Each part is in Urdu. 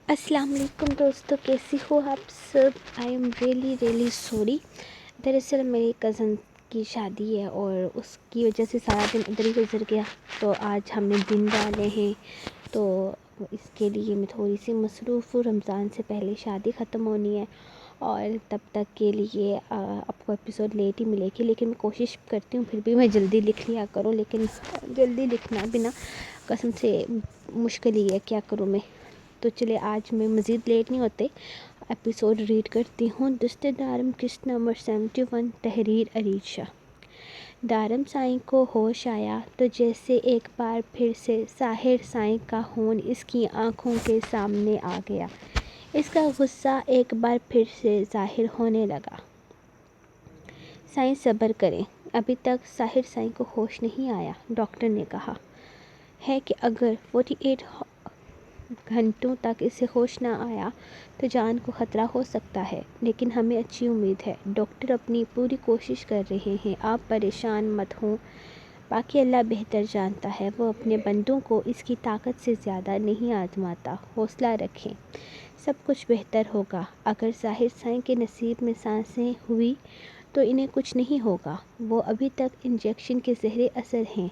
السلام علیکم دوستو، کیسی ہو آپ سب؟ I am really sorry. دراصل میری کزن کی شادی ہے اور اس کی وجہ سے سارا دن ادھر ہی گزر گیا. تو آج ہم نے دن ڈالے ہیں، تو اس کے لیے میں تھوڑی سی مصروف ہوں. رمضان سے پہلے شادی ختم ہونی ہے اور تب تک کے لیے آپ کو ایپیسوڈ لیٹ ہی ملے گی، لیکن میں کوشش کرتی ہوں پھر بھی میں جلدی لکھ لیا کروں. لیکن جلدی لکھنا بنا قسم سے مشکل ہی ہے، کیا کروں میں. تو چلے آج میں مزید لیٹ نہیں ہوتے، ایپیسوڈ ریڈ کرتی ہوں. دست دارم قسط نمبر 71، تحریر ارید شاہ. دارم سائیں کو ہوش آیا تو جیسے ایک بار پھر سے ساحر سائیں کا ہون اس کی آنکھوں کے سامنے آ گیا. اس کا غصہ ایک بار پھر سے ظاہر ہونے لگا. سائیں صبر کریں، ابھی تک ساحر سائیں کو ہوش نہیں آیا. ڈاکٹر نے کہا ہے کہ اگر 48 گھنٹوں تک اسے ہوش نہ آیا تو جان کو خطرہ ہو سکتا ہے، لیکن ہمیں اچھی امید ہے. ڈاکٹر اپنی پوری کوشش کر رہے ہیں، آپ پریشان مت ہوں. باقی اللہ بہتر جانتا ہے، وہ اپنے بندوں کو اس کی طاقت سے زیادہ نہیں آزماتا. حوصلہ رکھیں، سب کچھ بہتر ہوگا. اگر ظاہر سائیں کے نصیب میں سانسیں ہوئی تو انہیں کچھ نہیں ہوگا. وہ ابھی تک انجیکشن کے زہر اثر ہیں،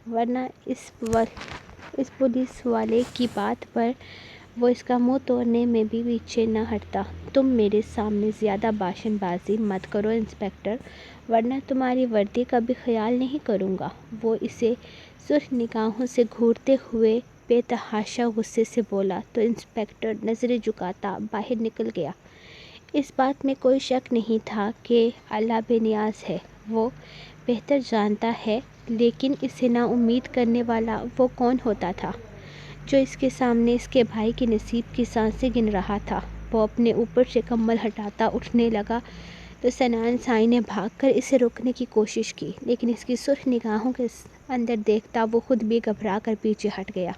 ورنہ اس پولیس والے کی بات پر وہ اس کا منہ توڑنے میں بھی پیچھے نہ ہٹتا. تم میرے سامنے زیادہ باشن بازی مت کرو انسپکٹر، ورنہ تمہاری وردی کا بھی خیال نہیں کروں گا. وہ اسے سرخ نگاہوں سے گھورتے ہوئے بے تحاشا غصے سے بولا تو انسپکٹر نظریں جھکاتا باہر نکل گیا. اس بات میں کوئی شک نہیں تھا کہ اللہ بے نیاز ہے، وہ بہتر جانتا ہے. لیکن اسے نا امید کرنے والا وہ کون ہوتا تھا جو اس کے سامنے اس کے بھائی کے نصیب کی سانسیں گن رہا تھا. وہ اپنے اوپر سے کمبل ہٹاتا اٹھنے لگا تو سنان سائیں نے بھاگ کر اسے روکنے کی کوشش کی، لیکن اس کی سرخ نگاہوں کے اندر دیکھتا وہ خود بھی گھبرا کر پیچھے ہٹ گیا.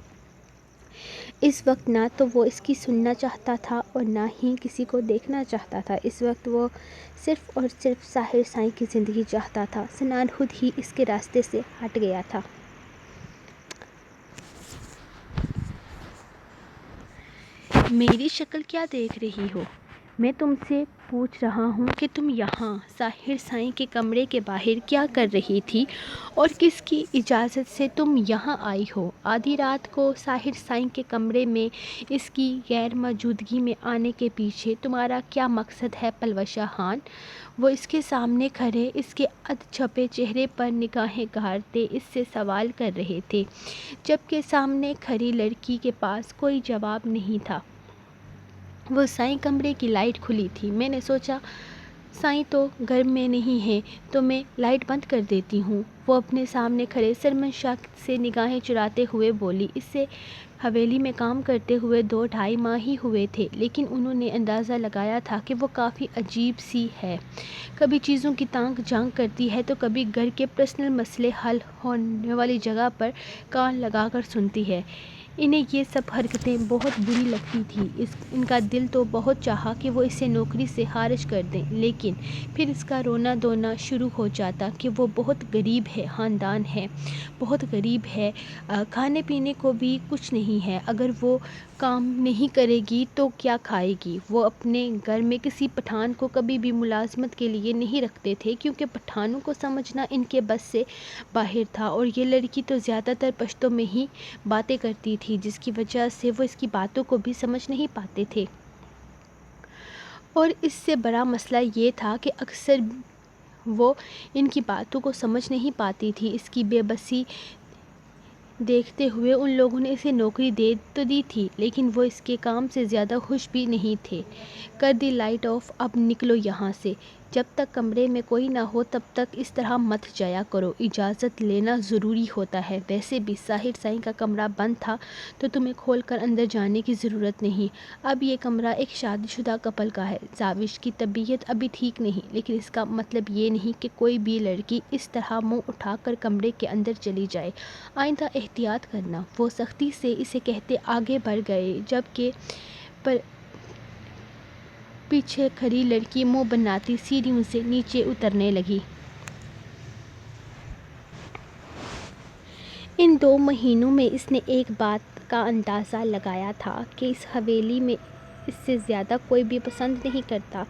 اس وقت نہ تو وہ اس کی سننا چاہتا تھا اور نہ ہی کسی کو دیکھنا چاہتا تھا. اس وقت وہ صرف اور صرف ساحر سائیں کی زندگی چاہتا تھا. سنان خود ہی اس کے راستے سے ہٹ گیا تھا. میری شکل کیا دیکھ رہی ہو؟ میں تم سے پوچھ رہا ہوں کہ تم یہاں ساحر سائیں کے کمرے کے باہر کیا کر رہی تھی اور کس کی اجازت سے تم یہاں آئی ہو؟ آدھی رات کو ساحر سائیں کے کمرے میں اس کی غیر موجودگی میں آنے کے پیچھے تمہارا کیا مقصد ہے پلوشہ خان؟ وہ اس کے سامنے کھڑے اس کے ادھ چھپے چہرے پر نگاہیں گارتے اس سے سوال کر رہے تھے، جبکہ سامنے کھڑی لڑکی کے پاس کوئی جواب نہیں تھا. وہ سائیں کمرے کی لائٹ کھلی تھی. میں نے سوچا سائیں تو گھر میں نہیں ہیں تو میں لائٹ بند کر دیتی ہوں. وہ اپنے سامنے کھڑے سرمن شاہ سے نگاہیں چراتے ہوئے بولی. اس سے حویلی میں کام کرتے ہوئے 2-2.5 ماہ ہی ہوئے تھے، لیکن انہوں نے اندازہ لگایا تھا کہ وہ کافی عجیب سی ہے. کبھی چیزوں کی تانگ جھانک کرتی ہے تو کبھی گھر کے پرسنل مسئلے حل ہونے والی جگہ پر کان لگا کر سنتی ہے. انہیں یہ سب حرکتیں بہت بری لگتی تھیں. ان کا دل تو بہت چاہا کہ وہ اسے نوکری سے خارج کر دیں، لیکن پھر اس کا رونا دھونا شروع ہو جاتا کہ وہ بہت غریب ہے، خاندان ہے، بہت غریب ہے، کھانے پینے کو بھی کچھ نہیں ہے. اگر وہ کام نہیں کرے گی تو کیا کھائے گی؟ وہ اپنے گھر میں کسی پٹھان کو کبھی بھی ملازمت کے لیے نہیں رکھتے تھے، کیونکہ پٹھانوں کو سمجھنا ان کے بس سے باہر تھا. اور یہ لڑکی تو زیادہ تر پشتو میں ہی باتیں کرتی تھی، جس کی وجہ سے وہ اس کی باتوں کو بھی سمجھ نہیں پاتے تھے. اور اس سے بڑا مسئلہ یہ تھا کہ اکثر وہ ان کی باتوں کو سمجھ نہیں پاتی تھی. اس کی بے بسی دیکھتے ہوئے ان لوگوں نے اسے نوکری دے تو دی تھی، لیکن وہ اس کے کام سے زیادہ خوش بھی نہیں تھے. کر دی لائٹ آف، اب نکلو یہاں سے. جب تک کمرے میں کوئی نہ ہو تب تک اس طرح مت جایا کرو. اجازت لینا ضروری ہوتا ہے. ویسے بھی ساحر سائیں کا کمرہ بند تھا تو تمہیں کھول کر اندر جانے کی ضرورت نہیں. اب یہ کمرہ ایک شادی شدہ کپل کا ہے. زاوج کی طبیعت ابھی ٹھیک نہیں، لیکن اس کا مطلب یہ نہیں کہ کوئی بھی لڑکی اس طرح منہ اٹھا کر کمرے کے اندر چلی جائے. آئندہ احتیاط کرنا. وہ سختی سے اسے کہتے آگے بڑھ گئے، جبکہ پیچھے کھڑی لڑکی منہ بناتی سیڑھیوں سے نیچے اترنے لگی. ان 2 مہینوں میں اس نے ایک بات کا اندازہ لگایا تھا کہ اس حویلی میں اس سے زیادہ کوئی بھی پسند نہیں کرتا۔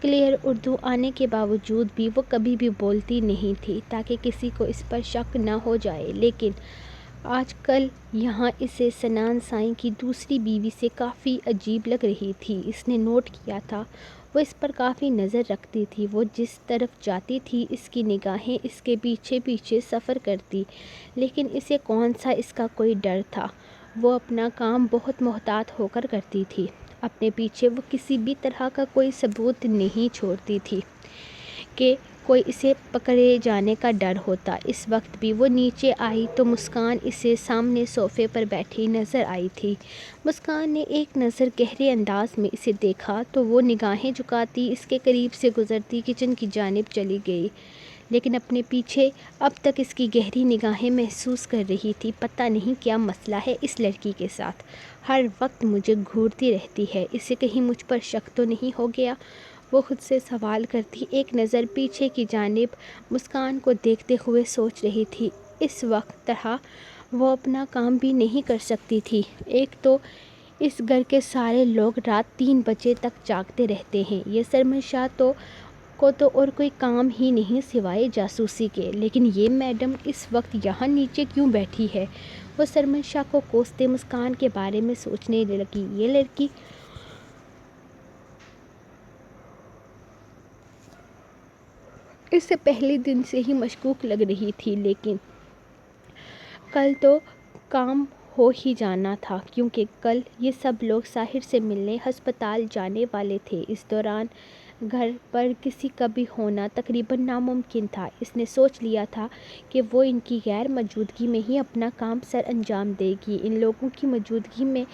کلیئر اردو آنے کے باوجود بھی وہ کبھی بھی بولتی نہیں تھی تاکہ کسی کو اس پر شک نہ ہو جائے، لیکن آج کل یہاں اسے سنان سائیں کی دوسری بیوی سے کافی عجیب لگ رہی تھی۔ اس نے نوٹ کیا تھا وہ اس پر کافی نظر رکھتی تھی۔ وہ جس طرف جاتی تھی اس کی نگاہیں اس کے پیچھے پیچھے سفر کرتی، لیکن اسے کون سا اس کا کوئی ڈر تھا۔ وہ اپنا کام بہت محتاط ہو کر کرتی تھی۔ اپنے پیچھے وہ کسی بھی طرح کا کوئی ثبوت نہیں چھوڑتی تھی کہ کوئی اسے پکڑے جانے کا ڈر ہوتا۔ اس وقت بھی وہ نیچے آئی تو مسکان اسے سامنے صوفے پر بیٹھی نظر آئی تھی۔ مسکان نے ایک نظر گہرے انداز میں اسے دیکھا تو وہ نگاہیں جھکاتی اس کے قریب سے گزرتی کچن کی جانب چلی گئی، لیکن اپنے پیچھے اب تک اس کی گہری نگاہیں محسوس کر رہی تھی۔ پتہ نہیں کیا مسئلہ ہے اس لڑکی کے ساتھ، ہر وقت مجھے گھورتی رہتی ہے، اسے کہیں مجھ پر شک تو نہیں ہو گیا؟ وہ خود سے سوال کرتی ایک نظر پیچھے کی جانب مسکان کو دیکھتے ہوئے سوچ رہی تھی۔ اس وقت طرح وہ اپنا کام بھی نہیں کر سکتی تھی۔ ایک تو اس گھر کے سارے لوگ رات 3 بجے تک جاگتے رہتے ہیں، یہ سرمن شاہ کو تو اور کوئی کام ہی نہیں سوائے جاسوسی کے، لیکن یہ میڈم اس وقت یہاں نیچے کیوں بیٹھی ہے؟ وہ سرمن شاہ کو کوستے مسکان کے بارے میں سوچنے لگی۔ یہ لڑکی اس سے پہلے دن سے ہی مشکوک لگ رہی تھی، لیکن کل تو کام ہو ہی جانا تھا کیونکہ کل یہ سب لوگ ساحر سے ملنے ہسپتال جانے والے تھے۔ اس دوران گھر پر کسی کا بھی ہونا تقریباً ناممکن تھا۔ اس نے سوچ لیا تھا کہ وہ ان کی غیر موجودگی میں ہی اپنا کام سر انجام دے گی۔ ان لوگوں کی موجودگی میں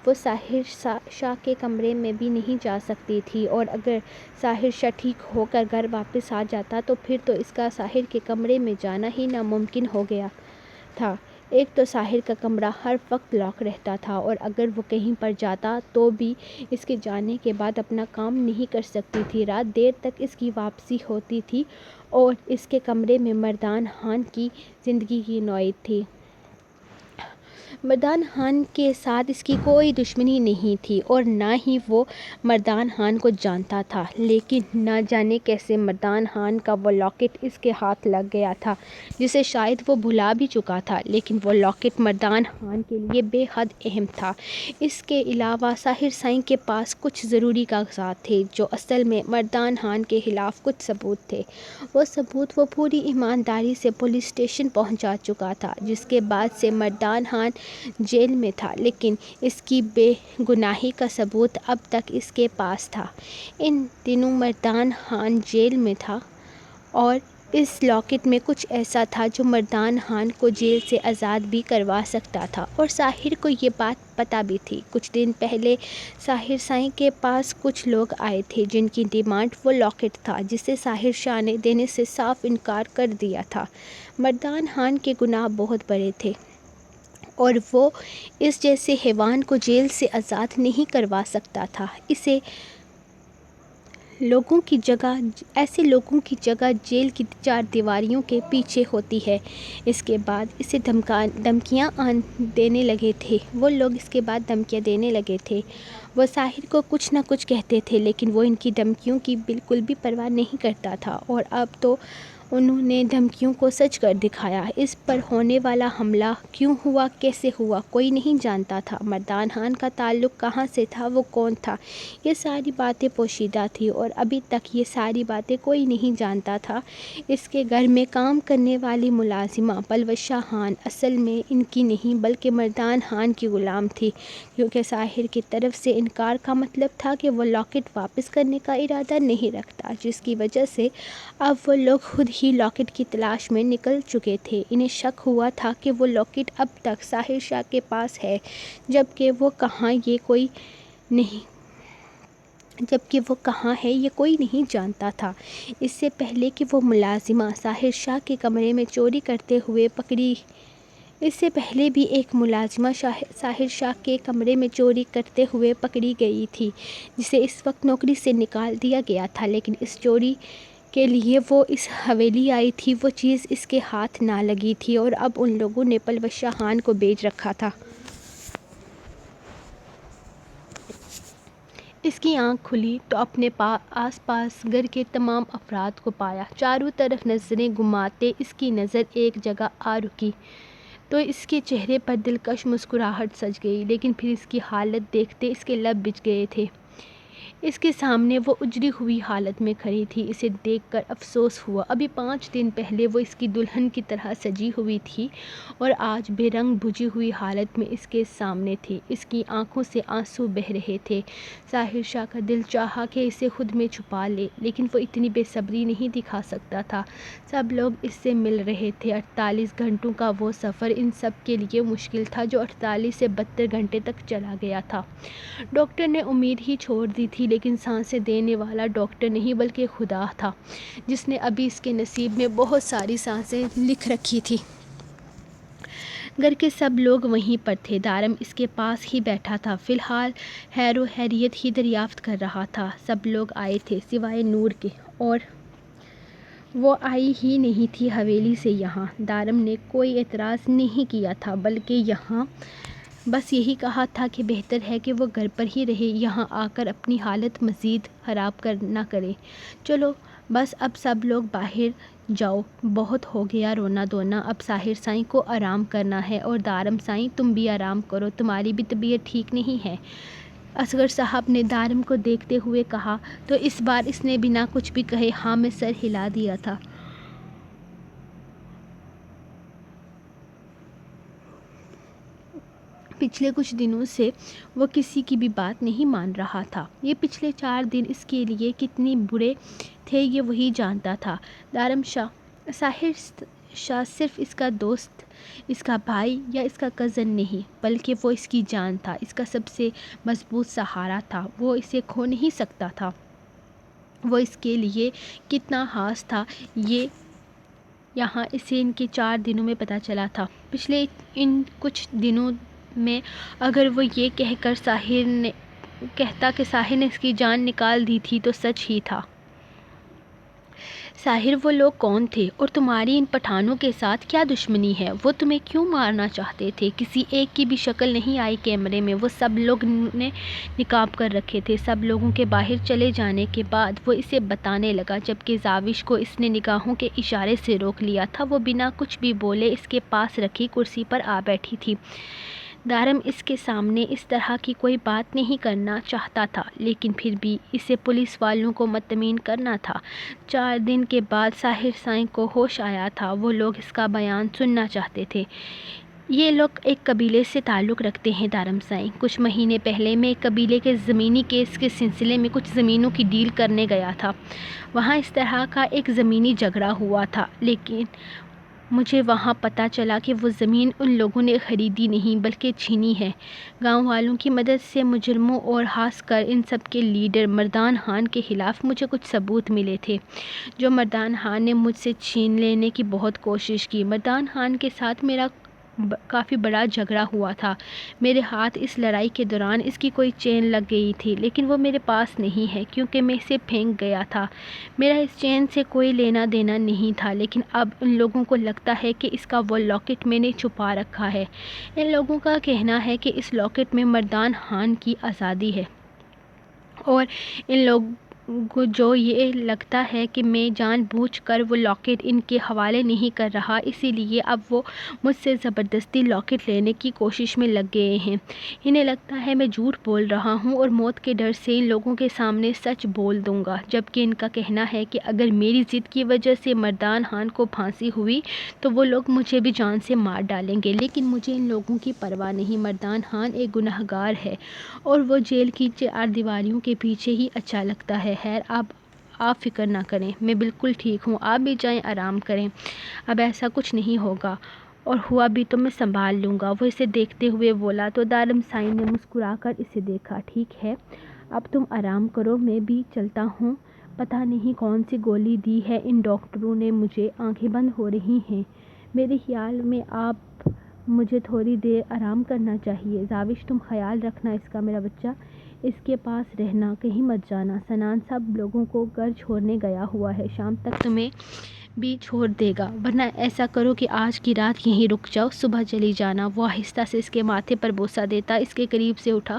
وہ ساحر شاہ کے کمرے میں بھی نہیں جا سکتی تھی، اور اگر ساحر شاہ ٹھیک ہو کر گھر واپس آ جاتا تو پھر تو اس کا ساحر کے کمرے میں جانا ہی ناممکن ہو گیا تھا۔ ایک تو ساحر کا کمرہ ہر وقت لاک رہتا تھا، اور اگر وہ کہیں پر جاتا تو بھی اس کے جانے کے بعد اپنا کام نہیں کر سکتی تھی۔ رات دیر تک اس کی واپسی ہوتی تھی اور اس کے کمرے میں مردان خان کی زندگی کی نوعیت تھی۔ مردان خان کے ساتھ اس کی کوئی دشمنی نہیں تھی اور نہ ہی وہ مردان خان کو جانتا تھا، لیکن نہ جانے کیسے مردان خان کا وہ لاکٹ اس کے ہاتھ لگ گیا تھا جسے شاید وہ بھلا بھی چکا تھا، لیکن وہ لاکٹ مردان خان کے لیے بے حد اہم تھا۔ اس کے علاوہ ساحر سائیں کے پاس کچھ ضروری کاغذات تھے جو اصل میں مردان خان کے خلاف کچھ ثبوت تھے۔ وہ ثبوت وہ پوری ایمانداری سے پولیس اسٹیشن پہنچا چکا تھا، جس کے بعد سے مردان خان جیل میں تھا، لیکن اس کی بے گناہی کا ثبوت اب تک اس کے پاس تھا۔ ان دنوں مردان خان جیل میں تھا اور اس لاکٹ میں کچھ ایسا تھا جو مردان خان کو جیل سے آزاد بھی کروا سکتا تھا، اور ساحر کو یہ بات پتہ بھی تھی۔ کچھ دن پہلے ساحر سائیں کے پاس کچھ لوگ آئے تھے جن کی ڈیمانڈ وہ لاکٹ تھا، جسے ساحر شاہ نے دینے سے صاف انکار کر دیا تھا۔ مردان خان کے گناہ بہت بڑے تھے اور وہ اس جیسے حیوان کو جیل سے آزاد نہیں کروا سکتا تھا۔ ایسے لوگوں کی جگہ جیل کی 4 دیواریوں کے پیچھے ہوتی ہے۔ اس کے بعد اسے دھمکیاں دینے لگے تھے۔ وہ لوگ اس کے بعد دھمکیاں دینے لگے تھے۔ وہ ساحر کو کچھ نہ کچھ کہتے تھے، لیکن وہ ان کی دھمکیوں کی بالکل بھی پرواہ نہیں کرتا تھا، اور اب تو انہوں نے دھمکیوں کو سچ کر دکھایا۔ اس پر ہونے والا حملہ کیوں ہوا، کیسے ہوا، کوئی نہیں جانتا تھا۔ مردان خان کا تعلق کہاں سے تھا، وہ کون تھا، یہ ساری باتیں پوشیدہ تھیں اور ابھی تک یہ ساری باتیں کوئی نہیں جانتا تھا۔ اس کے گھر میں کام کرنے والی ملازمہ پلوشہ خان اصل میں ان کی نہیں بلکہ مردان خان کی غلام تھی، کیونکہ ساحر کی طرف سے انکار کا مطلب تھا کہ وہ لاکٹ واپس کرنے کا ارادہ نہیں رکھتا، جس کی وجہ سے اب وہ لوگ خود ہی لاکٹ کی تلاش میں نکل چکے تھے۔ انہیں شک ہوا تھا کہ وہ لاکٹ اب تک ساحر شاہ کے پاس ہے، جبکہ وہ کہاں ہے یہ کوئی نہیں جانتا تھا۔ اس سے پہلے کہ وہ ملازمہ ساحر شاہ کے کمرے میں چوری کرتے ہوئے پکڑی اس سے پہلے بھی ایک ملازمہ ساحر شاہ کے کمرے میں چوری کرتے ہوئے پکڑی گئی تھی، جسے اس وقت نوکری سے نکال دیا گیا تھا، لیکن اس چوری کے لیے وہ اس حویلی آئی تھی، وہ چیز اس کے ہاتھ نہ لگی تھی، اور اب ان لوگوں نے پلوشہ خان کو بھیج رکھا تھا۔ اس کی آنکھ کھلی تو اپنے آس پاس گھر کے تمام افراد کو پایا۔ چاروں طرف نظریں گھماتے اس کی نظر ایک جگہ آ رکی تو اس کے چہرے پر دلکش مسکراہٹ سج گئی، لیکن پھر اس کی حالت دیکھتے اس کے لب بچ گئے تھے۔ اس کے سامنے وہ اجڑی ہوئی حالت میں کھڑی تھی۔ اسے دیکھ کر افسوس ہوا۔ ابھی 5 دن پہلے وہ اس کی دلہن کی طرح سجی ہوئی تھی اور آج بے رنگ بجھی ہوئی حالت میں اس کے سامنے تھی۔ اس کی آنکھوں سے آنسو بہہ رہے تھے۔ ظاہر شاہ کا دل چاہا کہ اسے خود میں چھپا لے، لیکن وہ اتنی بے صبری نہیں دکھا سکتا تھا۔ سب لوگ اس سے مل رہے تھے۔ 48 گھنٹوں کا وہ سفر ان سب کے لیے مشکل تھا جو 48 سے 72 گھنٹے تک چلا گیا تھا۔ ڈاکٹر نے امید ہی چھوڑ دی تھی، لیکن سانسیں دینے والا ڈاکٹر نہیں بلکہ خدا تھا، جس نے ابھی اس کے نصیب میں بہت ساری سانسیں لکھ رکھی تھی۔ گھر کے سب لوگ وہیں پر تھے۔ دارم اس کے پاس ہی بیٹھا تھا، فی الحال حیر و حیریت ہی دریافت کر رہا تھا۔ سب لوگ آئے تھے سوائے نور کے، اور وہ آئی ہی نہیں تھی حویلی سے یہاں۔ دارم نے کوئی اعتراض نہیں کیا تھا، بلکہ یہاں بس یہی کہا تھا کہ بہتر ہے کہ وہ گھر پر ہی رہے، یہاں آ کر اپنی حالت مزید خراب نہ کرے۔ چلو بس اب سب لوگ باہر جاؤ، بہت ہو گیا رونا دھونا، اب ساحر سائیں کو آرام کرنا ہے، اور دارم سائیں تم بھی آرام کرو، تمہاری بھی طبیعت ٹھیک نہیں ہے۔ اصغر صاحب نے دارم کو دیکھتے ہوئے کہا تو اس بار اس نے بنا کچھ بھی کہے ہاں میں سر ہلا دیا تھا۔ پچھلے کچھ دنوں سے وہ کسی کی بھی بات نہیں مان رہا تھا۔ یہ پچھلے 4 دن اس کے لیے کتنے برے تھے یہ وہی جانتا تھا۔ دارم شاہ، ساحر شاہ صرف اس کا دوست، اس کا بھائی یا اس کا کزن نہیں، بلکہ وہ اس کی جان تھا، اس کا سب سے مضبوط سہارا تھا۔ وہ اسے کھو نہیں سکتا تھا۔ وہ اس کے لیے کتنا خاص تھا یہ یہاں اسے ان کے 4 دنوں میں پتہ چلا تھا۔ پچھلے ان کچھ دنوں میں اگر وہ یہ کہتا کہ ساحر نے اس کی جان نکال دی تھی تو سچ ہی تھا۔ ساحر وہ لوگ کون تھے اور تمہاری ان پٹھانوں کے ساتھ کیا دشمنی ہے؟ وہ تمہیں کیوں مارنا چاہتے تھے؟ کسی ایک کی بھی شکل نہیں آئی کیمرے میں۔ وہ سب لوگ نے نقاب کر رکھے تھے۔ سب لوگوں کے باہر چلے جانے کے بعد وہ اسے بتانے لگا، جبکہ زاوش کو اس نے نگاہوں کے اشارے سے روک لیا تھا۔ وہ بنا کچھ بھی بولے اس کے پاس رکھی کرسی پر آ بیٹھی تھی۔ دارم اس کے سامنے اس طرح کی کوئی بات نہیں کرنا چاہتا تھا، لیکن پھر بھی اسے پولیس والوں کو مطمئن کرنا تھا۔ 4 دن کے بعد ساحر سائیں کو ہوش آیا تھا۔ وہ لوگ اس کا بیان سننا چاہتے تھے۔ یہ لوگ ایک قبیلے سے تعلق رکھتے ہیں دارم سائیں۔ کچھ مہینے پہلے میں ایک قبیلے کے زمینی کیس کے سلسلے میں کچھ زمینوں کی ڈیل کرنے گیا تھا۔ وہاں اس طرح کا ایک زمینی جھگڑا ہوا تھا، لیکن مجھے وہاں پتہ چلا کہ وہ زمین ان لوگوں نے خریدی نہیں بلکہ چھینی ہے۔ گاؤں والوں کی مدد سے مجرموں اور خاص کر ان سب کے لیڈر مردان خان کے خلاف مجھے کچھ ثبوت ملے تھے، جو مردان خان نے مجھ سے چھین لینے کی بہت کوشش کی۔ مردان خان کے ساتھ میرا کافی بڑا جھگڑا ہوا تھا۔ میرے ہاتھ اس لڑائی کے دوران اس کی کوئی چین لگ گئی تھی، لیکن وہ میرے پاس نہیں ہے کیونکہ میں اسے پھینک گیا تھا۔ میرا اس چین سے کوئی لینا دینا نہیں تھا، لیکن اب ان لوگوں کو لگتا ہے کہ اس کا وہ لاکٹ میں نے چھپا رکھا ہے۔ ان لوگوں کا کہنا ہے کہ اس لاکٹ میں مردان خان کی آزادی ہے، اور ان لوگوں کو جو یہ لگتا ہے کہ میں جان بوجھ کر وہ لاکٹ ان کے حوالے نہیں کر رہا، اسی لیے اب وہ مجھ سے زبردستی لاکٹ لینے کی کوشش میں لگ گئے ہیں۔ انہیں لگتا ہے میں جھوٹ بول رہا ہوں اور موت کے ڈر سے ان لوگوں کے سامنے سچ بول دوں گا، جبکہ ان کا کہنا ہے کہ اگر میری ضد کی وجہ سے مردان خان کو پھانسی ہوئی تو وہ لوگ مجھے بھی جان سے مار ڈالیں گے، لیکن مجھے ان لوگوں کی پرواہ نہیں۔ مردان خان ایک گنہگار ہے اور وہ جیل کی 4 دیواریوں کے پیچھے ہی اچھا لگتا ہے۔ خیر آپ فکر نہ کریں، میں بالکل ٹھیک ہوں، آپ بھی جائیں آرام کریں، اب ایسا کچھ نہیں ہوگا، اور ہوا بھی تو میں سنبھال لوں گا۔ وہ اسے دیکھتے ہوئے بولا تو دارم سائیں نے مسکرا کر اسے دیکھا۔ ٹھیک ہے، اب تم آرام کرو، میں بھی چلتا ہوں۔ پتہ نہیں کون سی گولی دی ہے ان ڈاکٹروں نے مجھے، آنکھیں بند ہو رہی ہیں۔ میرے خیال میں اب مجھے تھوڑی دیر آرام کرنا چاہیے۔ زاوش تم خیال رکھنا اس کا، میرا بچہ، اس کے پاس رہنا، کہیں مت جانا۔ سنان سب لوگوں کو گھر چھوڑنے گیا ہوا ہے، شام تک تمہیں بھی چھوڑ دے گا، ورنہ ایسا کرو کہ آج کی رات یہیں رک جاؤ، صبح چلی جانا۔ وہ آہستہ سے اس کے ماتھے پر بوسہ دیتا اس کے قریب سے اٹھا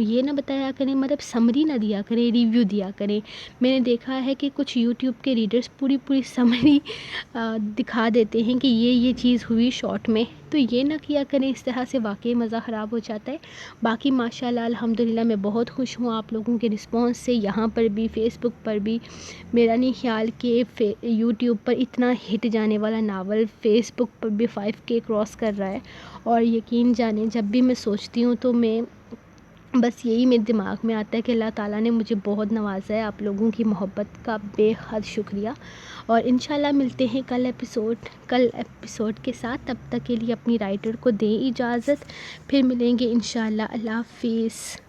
یہ نہ بتایا کریں، مطلب سمری نہ دیا کریں، ریویو دیا کریں. میں نے دیکھا ہے کہ کچھ یوٹیوب کے ریڈرز پوری سمری دکھا دیتے ہیں کہ یہ چیز ہوئی شارٹ میں، تو یہ نہ کیا کریں. اس طرح سے واقعی مزہ خراب ہو جاتا ہے. باقی ماشاءاللہ الحمدللہ میں بہت خوش ہوں آپ لوگوں کے رسپانس سے. یہاں پر بھی فیس بک پر بھی میرا نہیں خیال کہ یوٹیوب پر اتنا ہٹ جانے والا ناول فیس بک پر بھی 5K کراس کر رہا ہے. اور یقین جانیں جب بھی میں سوچتی ہوں تو میں بس یہی میرے دماغ میں آتا ہے کہ اللہ تعالیٰ نے مجھے بہت نوازا ہے. آپ لوگوں کی محبت کا بے حد شکریہ. اور انشاءاللہ ملتے ہیں کل ایپیسوڈ کے ساتھ. تب تک کے لیے اپنی رائٹر کو دیں اجازت. پھر ملیں گے انشاءاللہ. اللہ حافظ.